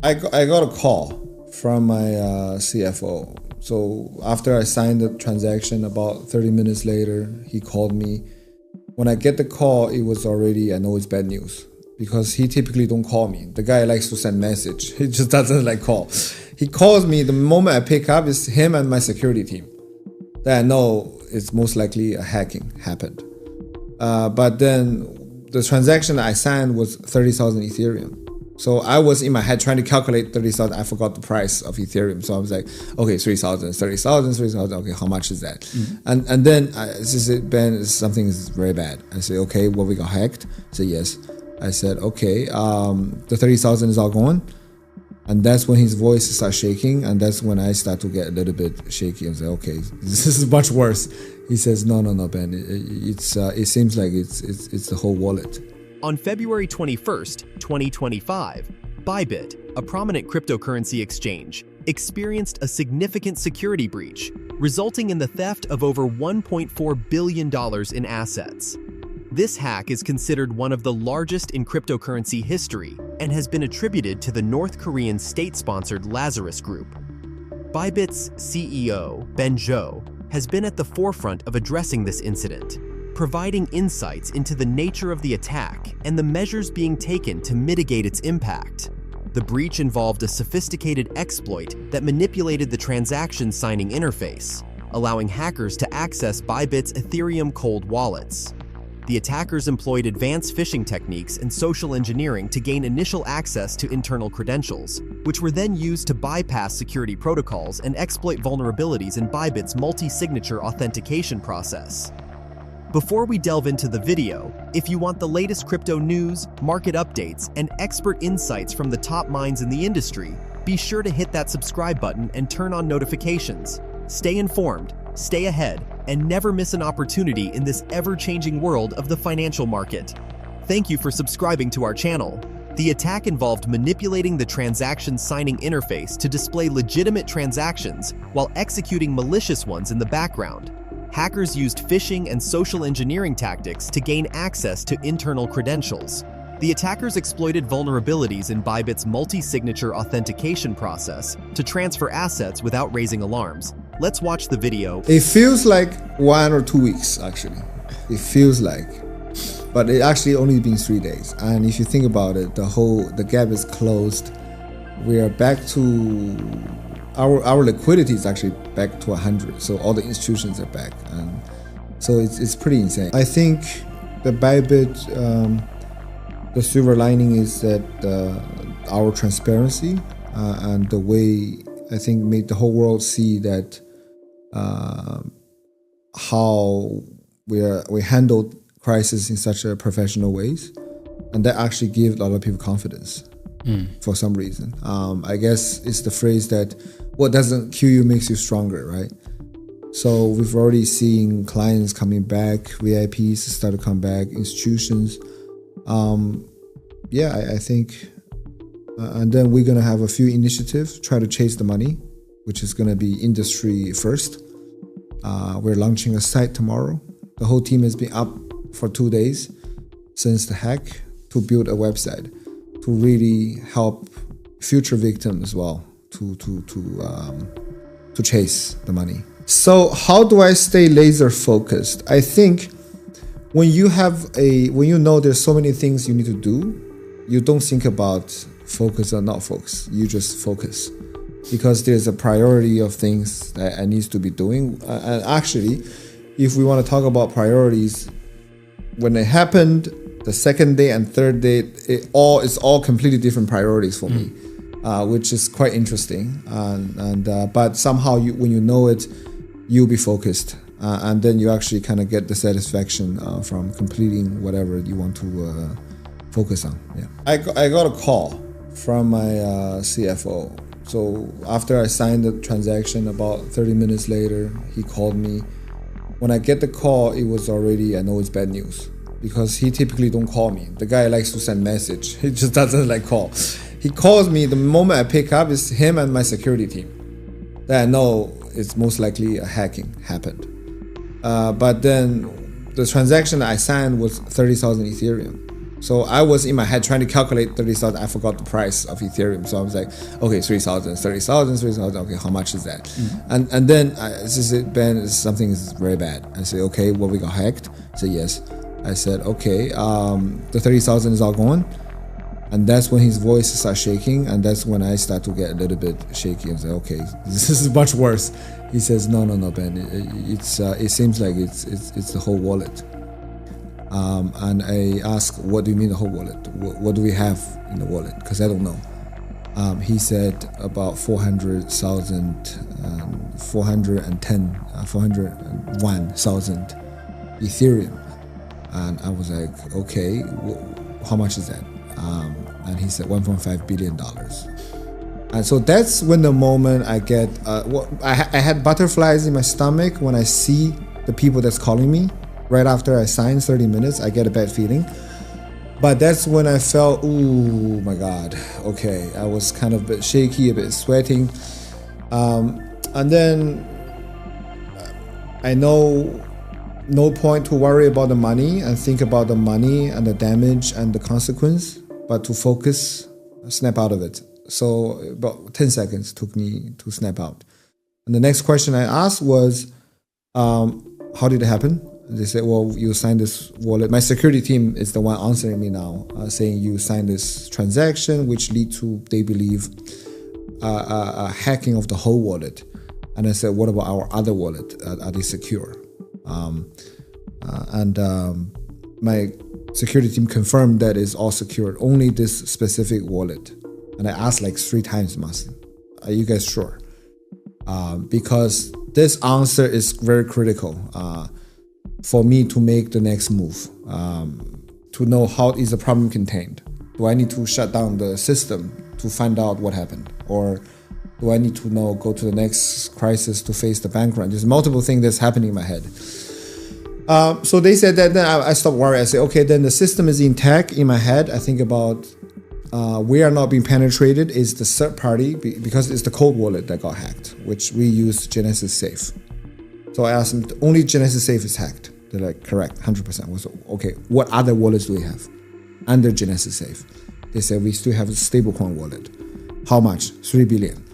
I got a call from my CFO. So after I signed the transaction, about 30 minutes later, he called me. When I get the call, it was already, I know it's bad news because he typically don't call me. The guy likes to send message. He just doesn't like call. He calls me the moment I pick up. It's him and my security team. That I know it's most likely a hacking happened. But then the transaction I signed was 30,000 Ethereum. So I was in my head trying to calculate 30,000. I forgot the price of Ethereum. So I was like, okay, 3,000, 30,000, 3,000. Okay, how much is that? Mm-hmm. And then Ben, something is very bad. I say, okay, well, we got hacked. I say, yes. I said, okay, the 30,000 is all gone. And that's when his voice starts shaking. And that's when I start to get a little bit shaky and say, okay, this is much worse. He says, no, Ben, it seems like it's the whole wallet. On February 21st, 2025, BYBIT, a prominent cryptocurrency exchange, experienced a significant security breach, resulting in the theft of over $1.4 billion in assets. This hack is considered one of the largest in cryptocurrency history and has been attributed to the North Korean state-sponsored Lazarus Group. BYBIT's CEO, Ben Zhou, has been at the forefront of addressing this incident, providing insights into the nature of the attack and the measures being taken to mitigate its impact. The breach involved a sophisticated exploit that manipulated the transaction signing interface, allowing hackers to access BYBIT's Ethereum cold wallets. The attackers employed advanced phishing techniques and social engineering to gain initial access to internal credentials, which were then used to bypass security protocols and exploit vulnerabilities in BYBIT's multi-signature authentication process. Before we delve into the video, if you want the latest crypto news, market updates, and expert insights from the top minds in the industry, be sure to hit that subscribe button and turn on notifications. Stay informed, stay ahead, and never miss an opportunity in this ever-changing world of the financial market. Thank you for subscribing to our channel. The attack involved manipulating the transaction signing interface to display legitimate transactions while executing malicious ones in the background. Hackers used phishing and social engineering tactics to gain access to internal credentials. The attackers exploited vulnerabilities in BYBIT's multi-signature authentication process to transfer assets without raising alarms. Let's watch the video. It feels like 1 or 2 weeks, actually. It feels like. But it actually only been 3 days. And if you think about it, the gap is closed. We are back to our liquidity is actually back to 100, so all the institutions are back, and so it's pretty insane. I think the BYBIT, the silver lining is that our transparency and the way I think made the whole world see that how we handled crisis in such a professional ways, and that actually gave a lot of people confidence. For some reason. I guess it's the phrase that what doesn't kill you makes you stronger, right? So we've already seen clients coming back, VIPs start to come back, institutions. I think, and then we're gonna have a few initiatives, try to chase the money, which is gonna be industry first. We're launching a site tomorrow. The whole team has been up for 2 days since the hack to build a website to really help future victims as well to chase the money. So how do I stay laser focused? I think when you know there's so many things you need to do, you don't think about focus or not focus. You just focus because there's a priority of things that I need to be doing. And actually, if we want to talk about priorities, when it happened, the second day and third day, it's all completely different priorities for me, which is quite interesting. But somehow, when you know it, you'll be focused, and then you actually kind of get the satisfaction from completing whatever you want to focus on. Yeah, I got a call from my CFO. So after I signed the transaction, about 30 minutes later, he called me. When I get the call, it was already, I know it's bad news because he typically don't call me. The guy likes to send message. He just doesn't like call. He calls me the moment I pick up. It's him and my security team. That I know it's most likely a hacking happened. But then the transaction I signed was 30,000 Ethereum. So I was in my head trying to calculate 30,000. I forgot the price of Ethereum. So I was like, okay, 3,000, 30,000, 3,000. Okay, how much is that? And then I said, Ben, something is very bad. I said, okay, well, we got hacked. He said, yes. I said, okay, the 30,000 is all gone. And that's when his voice starts shaking, and that's when I start to get a little bit shaky and say, okay, this is much worse. He says, no, Ben, it seems like it's the whole wallet. And I asked, what do you mean the whole wallet? What do we have in the wallet? Because I don't know. He said about 401,000 Ethereum. And I was like, okay, how much is that? And he said $1.5 billion. And so that's when the moment I get, I had butterflies in my stomach when I see the people that's calling me. Right after I signed 30 minutes, I get a bad feeling. But that's when I felt, ooh, my God, okay. I was kind of a bit shaky, a bit sweating. And then I know no point to worry about the money and think about the money and the damage and the consequence, but to focus, snap out of it. So about 10 seconds took me to snap out. And the next question I asked was, how did it happen? They said, well, you signed this wallet. My security team is the one answering me now, saying you signed this transaction, which lead to, they believe, a hacking of the whole wallet. And I said, what about our other wallet? Are they secure? My security team confirmed that it's all secured, only this specific wallet. And I asked like 3 times, Marcin, are you guys sure? Because this answer is very critical for me to make the next move, to know how is the problem contained. Do I need to shut down the system to find out what happened? Or do I need to go to the next crisis to face the bank run? There's multiple things that's happening in my head. So they said that, then I stopped worrying. I said, okay, then the system is intact. In my head, I think about we are not being penetrated is the third party, because it's the cold wallet that got hacked, which we use Genesis Safe. So I asked them, only Genesis Safe is hacked. They're like, correct, 100%. So, okay, what other wallets do we have under Genesis Safe? They said, we still have a stablecoin wallet. How much? 3 billion.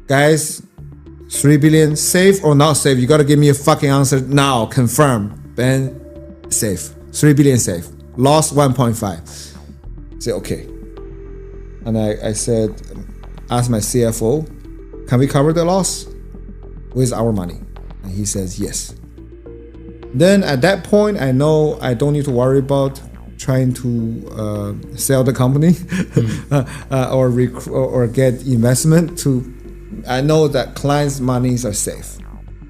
Guys, 3 billion, safe or not safe? You got to give me a fucking answer now. Confirm. Ben, safe. 3 billion safe. Lost 1.5. I said, okay. And I said, ask my CFO, can we cover the loss with our money? And he says, yes. Then at that point, I know I don't need to worry about trying to sell the company or get investment to. I know that clients' monies are safe.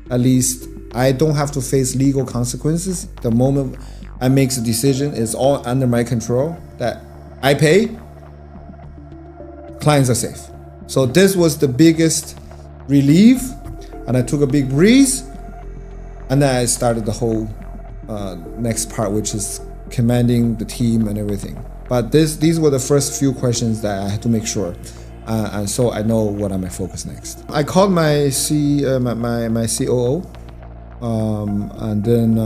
At least I don't have to face legal consequences. The moment I make a decision, it's all under my control. That I pay, clients are safe. So this was the biggest relief, and I took a big breeze, and then I started the whole next part, which is commanding the team and everything. But these were the first few questions that I had to make sure. And so I know what I'm going to focus next. I called my my COO, and then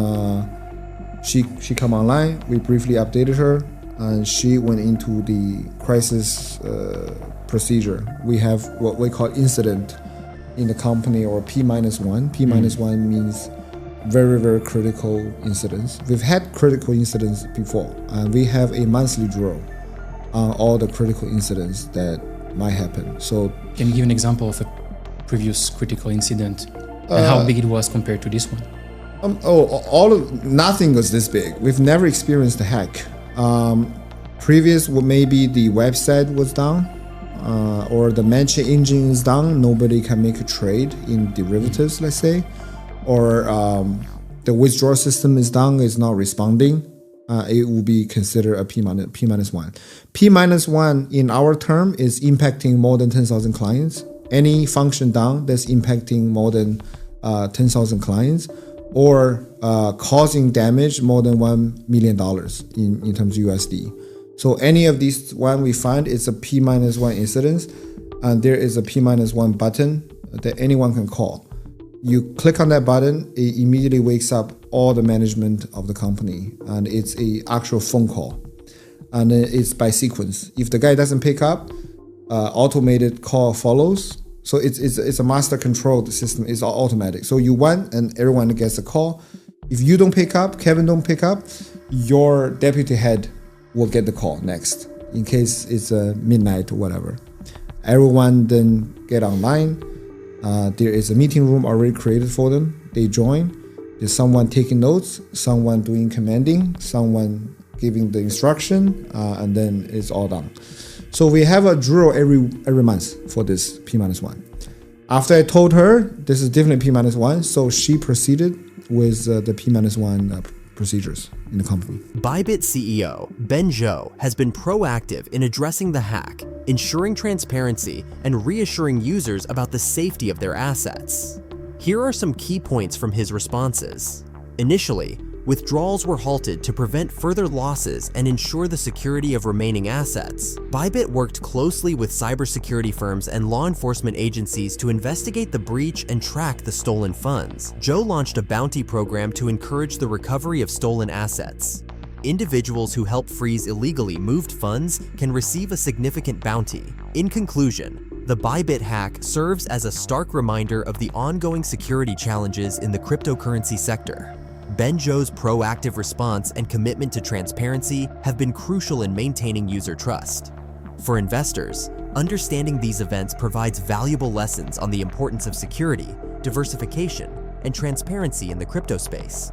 she come online. We briefly updated her, and she went into the crisis procedure. We have what we call incident in the company, or P-1. P-1 means very, very critical incidents. We've had critical incidents before, and we have a monthly draw on all the critical incidents that might happen. So can you give an example of a previous critical incident and how big it was compared to this one? Nothing was this big. We've never experienced a hack. Previous, maybe the website was down, or the matching engine is down. Nobody can make a trade in derivatives, let's say, or the withdrawal system is down, is not responding. It will be considered a P-1. P-1 in our term is impacting more than 10,000 clients. Any function down that's impacting more than 10,000 clients, or causing damage more than $1 million in terms of USD. So any of these one we find, it's a P-1 incident, and there is a P-1 button that anyone can call. You click on that button, it immediately wakes up all the management of the company, and it's a actual phone call. and then it's by sequence. If the guy doesn't pick up, automated call follows. So it's a master controlled system. It's all automatic. So you won and everyone gets a call. If you don't pick up, Kevin don't pick up, your deputy head will get the call next in case it's midnight or whatever. Everyone then get online. There is a meeting room already created for them. They join. There's someone taking notes, someone doing commanding, someone giving the instruction, and then it's all done. So we have a drill every month for this P-1. After I told her this is definitely P-1, so she proceeded with the P-1 procedures in the company. BYBIT CEO Ben Zhou has been proactive in addressing the hack, ensuring transparency, and reassuring users about the safety of their assets. Here are some key points from his responses. Initially, withdrawals were halted to prevent further losses and ensure the security of remaining assets. BYBIT worked closely with cybersecurity firms and law enforcement agencies to investigate the breach and track the stolen funds. Zhou launched a bounty program to encourage the recovery of stolen assets. Individuals who help freeze illegally moved funds can receive a significant bounty. In conclusion, the BYBIT hack serves as a stark reminder of the ongoing security challenges in the cryptocurrency sector. Ben Zhou's proactive response and commitment to transparency have been crucial in maintaining user trust. For investors, understanding these events provides valuable lessons on the importance of security, diversification, and transparency in the crypto space.